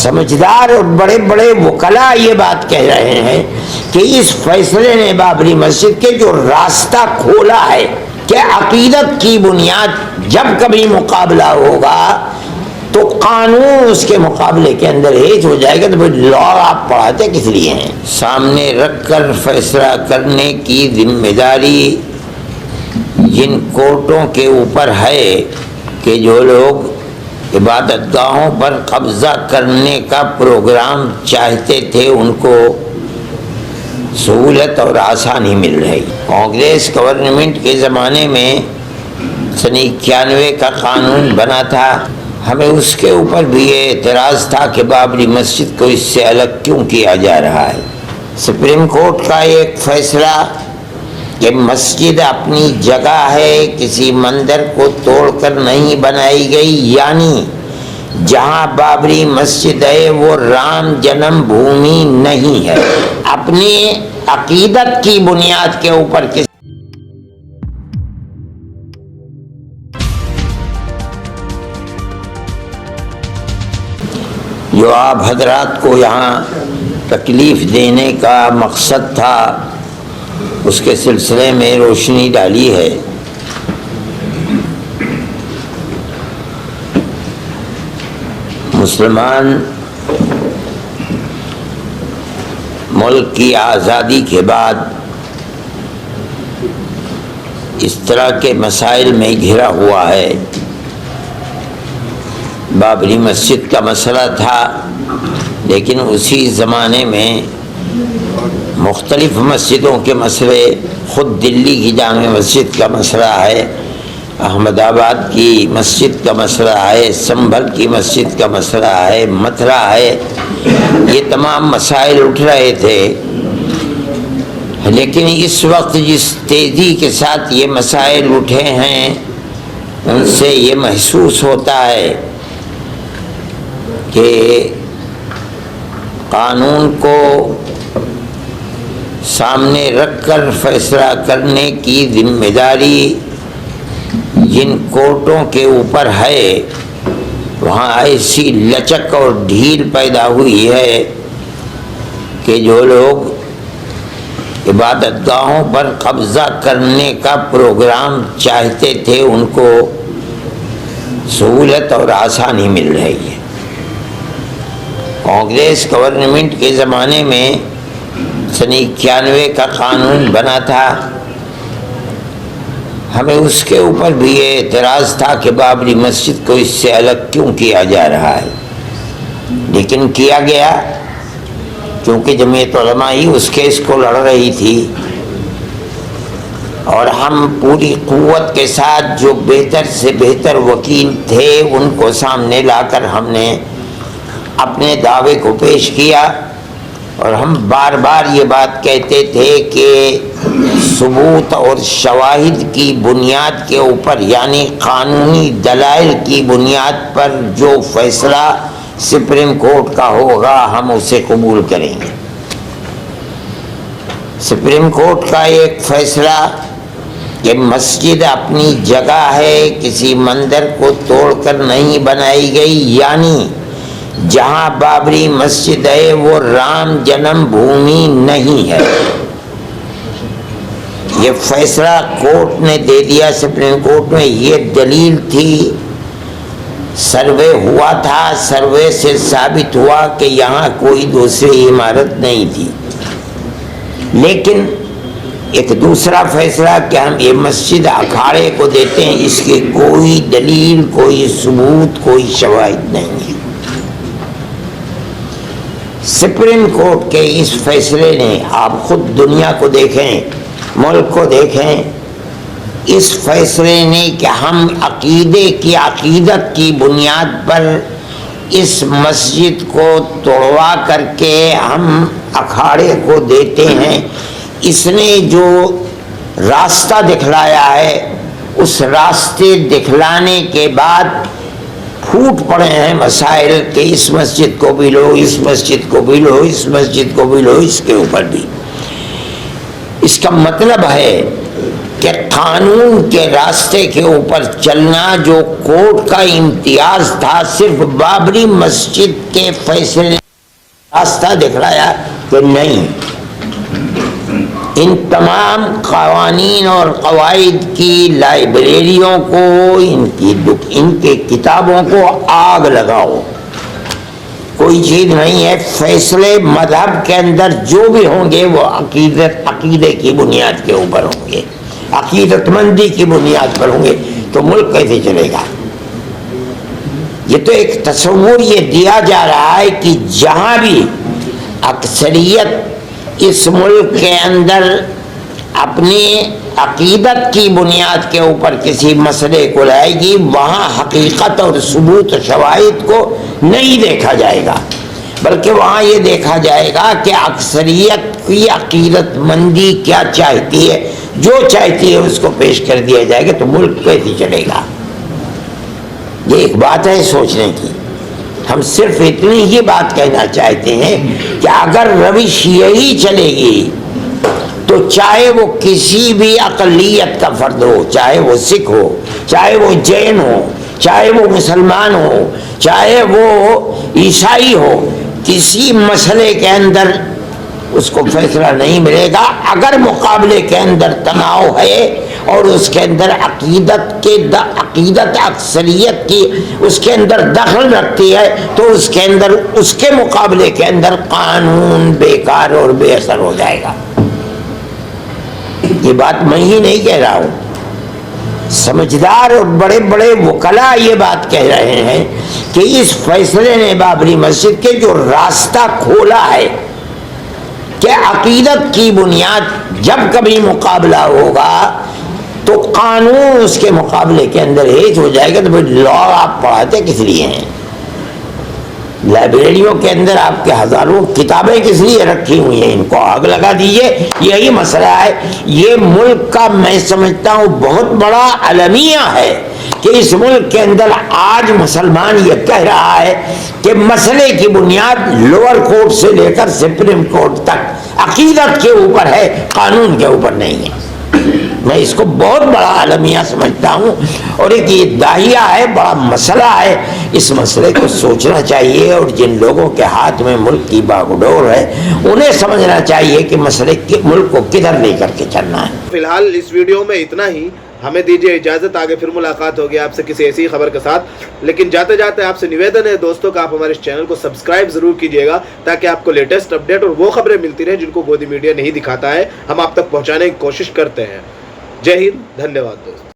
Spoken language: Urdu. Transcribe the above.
سمجھدار اور بڑے بڑے وکلاء یہ بات کہہ رہے ہیں کہ اس فیصلے نے بابری مسجد کے جو راستہ کھولا ہے کہ عقیدت کی بنیاد جب کبھی مقابلہ ہوگا تو قانون اس کے مقابلے کے اندر ہیج ہو جائے گا. تو لا آپ پڑھاتے کس لیے ہیں؟ سامنے رکھ کر فیصلہ کرنے کی ذمہ داری جن کورٹوں کے اوپر ہے کہ جو لوگ عبادت گاہوں پر قبضہ کرنے کا پروگرام چاہتے تھے ان کو سہولت اور آسانی مل رہی. کانگریس گورنمنٹ کے زمانے میں سن 91 کا قانون بنا تھا. ہمیں اس کے اوپر بھی یہ اعتراض تھا کہ بابری مسجد کو اس سے الگ کیوں کیا جا رہا ہے. سپریم کورٹ کا ایک فیصلہ کہ مسجد اپنی جگہ ہے، کسی مندر کو توڑ کر نہیں بنائی گئی، یعنی جہاں بابری مسجد ہے وہ رام جنم بھومی نہیں ہے. اپنی عقیدت کی بنیاد کے اوپر جو آپ حضرات کو یہاں تکلیف دینے کا مقصد تھا اس کے سلسلے میں روشنی ڈالی ہے. مسلمان ملک کی آزادی کے بعد اس طرح کے مسائل میں گھرا ہوا ہے. بابری مسجد کا مسئلہ تھا، لیکن اسی زمانے میں مختلف مسجدوں کے مسئلے، خود دلی کی جامع مسجد کا مسئلہ ہے، احمد آباد کی مسجد کا مسئلہ ہے، سنبھل کی مسجد کا مسئلہ ہے، متھرا ہے. یہ تمام مسائل اٹھ رہے تھے. لیکن اس وقت جس تیزی کے ساتھ یہ مسائل اٹھے ہیں ان سے یہ محسوس ہوتا ہے کہ قانون کو سامنے رکھ کر فیصلہ کرنے کی ذمہ داری جن کورٹوں کے اوپر ہے وہاں ایسی لچک اور ڈھیل پیدا ہوئی ہے کہ جو لوگ عبادت گاہوں پر قبضہ کرنے کا پروگرام چاہتے تھے ان کو سہولت اور آسانی مل رہی ہے. کانگریس گورنمنٹ کے زمانے میں سن 91 کا قانون بنا تھا. ہمیں اس کے اوپر بھی یہ اعتراض تھا کہ بابری مسجد کو اس سے الگ کیوں کیا جا رہا ہے. لیکن کیا گیا کیونکہ جمعیت علماء ہی اس کیس کو لڑ رہی تھی اور ہم پوری قوت کے ساتھ جو بہتر سے بہتر وکیل تھے ان کو سامنے لا کر ہم نے اپنے دعوے کو پیش کیا. اور ہم بار بار یہ بات کہتے تھے کہ ثبوت اور شواہد کی بنیاد کے اوپر، یعنی قانونی دلائل کی بنیاد پر جو فیصلہ سپریم کورٹ کا ہوگا ہم اسے قبول کریں گے. سپریم کورٹ کا ایک فیصلہ کہ مسجد اپنی جگہ ہے، کسی مندر کو توڑ کر نہیں بنائی گئی، یعنی جہاں بابری مسجد ہے وہ رام جنم بھومی نہیں ہے. یہ فیصلہ کورٹ نے دے دیا سپریم کورٹ میں. یہ دلیل تھی، سروے ہوا تھا، سروے سے ثابت ہوا کہ یہاں کوئی دوسری عمارت نہیں تھی. لیکن ایک دوسرا فیصلہ کہ ہم یہ مسجد اکھاڑے کو دیتے ہیں، اس کی کوئی دلیل، کوئی ثبوت، کوئی شواہد نہیں ہے. سپریم کورٹ کے اس فیصلے نے، آپ خود دنیا کو دیکھیں، ملک کو دیکھیں، اس فیصلے نے کہ ہم عقیدت کی بنیاد پر اس مسجد کو توڑوا کر کے ہم اکھاڑے کو دیتے ہیں، اس نے جو راستہ دکھلایا ہے اس راستے دکھلانے کے بعد پھوٹ پڑے ہیں مسائل کہ اس مسجد کو بھی لو، اس مسجد کو بھی لو، اس مسجد کو بھی لو، اس کے اوپر بھی. اس کا مطلب ہے کہ قانون کے راستے کے اوپر چلنا جو کورٹ کا امتیاز تھا صرف بابری مسجد کے فیصلے راستہ دکھلایا کہ نہیں، ان تمام قوانین اور قواعد کی لائبریریوں کو، ان کے کتابوں کو آگ لگاؤ، کوئی چیز نہیں ہے۔ فیصلے مذہب کے اندر جو بھی ہوں گے وہ عقیدے کی بنیاد کے اوپر ہوں گے، عقیدت مندی کی بنیاد پر ہوں گے، تو ملک کیسے چلے گا؟ یہ تو ایک تصور یہ دیا جا رہا ہے کہ جہاں بھی اکثریت اس ملک کے اندر اپنی عقیدت کی بنیاد کے اوپر کسی مسئلے کو لائے گی، وہاں حقیقت اور ثبوت شواہد کو نہیں دیکھا جائے گا، بلکہ وہاں یہ دیکھا جائے گا کہ اکثریت کی عقیدت مندی کیا چاہتی ہے، جو چاہتی ہے اس کو پیش کر دیا جائے گا، تو ملک کیسے چلے گا؟ یہ ایک بات ہے سوچنے کی۔ ہم صرف اتنی ہی بات کہنا چاہتے ہیں کہ اگر روش یہی چلے گی تو چاہے وہ کسی بھی اقلیت کا فرد ہو، چاہے وہ سکھ ہو، چاہے وہ جین ہو، چاہے وہ مسلمان ہو، چاہے وہ عیسائی ہو، کسی مسئلے کے اندر اس کو فیصلہ نہیں ملے گا۔ اگر مقابلے کے اندر تناؤ ہے اور اس کے اندر عقیدت اکثریت کی اس کے اندر دخل رکھتی ہے، تو اس کے اندر، اس کے مقابلے کے اندر قانون بیکار اور بے اثر ہو جائے گا۔ یہ بات میں ہی نہیں کہہ رہا ہوں، سمجھدار اور بڑے بڑے وکلاء یہ بات کہہ رہے ہیں کہ اس فیصلے نے بابری مسجد کے جو راستہ کھولا ہے کہ عقیدت کی بنیاد جب کبھی مقابلہ ہوگا تو قانون اس کے مقابلے کے اندر ہیج ہو جائے گا، تو پھر لا آپ پڑھاتے کس لیے ہیں؟ لائبریریوں کے اندر آپ کے ہزاروں کتابیں کس لیے رکھی ہوئی ہیں؟ ان کو آگ لگا دیجئے۔ یہی مسئلہ ہے۔ یہ ملک کا میں سمجھتا ہوں بہت بڑا المیہ ہے کہ اس ملک کے اندر آج مسلمان یہ کہہ رہا ہے کہ مسئلے کی بنیاد لوور کورٹ سے لے کر سپریم کورٹ تک عقیدت کے اوپر ہے، قانون کے اوپر نہیں ہے۔ میں اس کو بہت بڑا المیہ سمجھتا ہوں، اور ایک یہ داہیہ ہے، بڑا مسئلہ ہے۔ اس مسئلے کو سوچنا چاہیے، اور جن لوگوں کے ہاتھ میں ملک کی باگڈور ہے انہیں سمجھنا چاہیے کہ مسئلے ملک کو کدھر لے کر کے چلنا ہے۔ فی الحال اس ویڈیو میں اتنا ہی، ہمیں دیجیے اجازت، آگے پھر ملاقات ہوگی آپ سے کسی ایسی خبر کے ساتھ۔ لیکن جاتے جاتے آپ سے نویدن ہے دوستوں کا آپ ہمارے اس چینل کو سبسکرائب ضرور کیجیے گا، تاکہ آپ کو لیٹسٹ اپڈیٹ اور وہ خبریں ملتی رہیں جن کو گودی میڈیا نہیں دکھاتا ہے، ہم آپ تک پہنچانے کی کوشش کرتے ہیں۔ جے ہند، دھنیہ واد دوستوں۔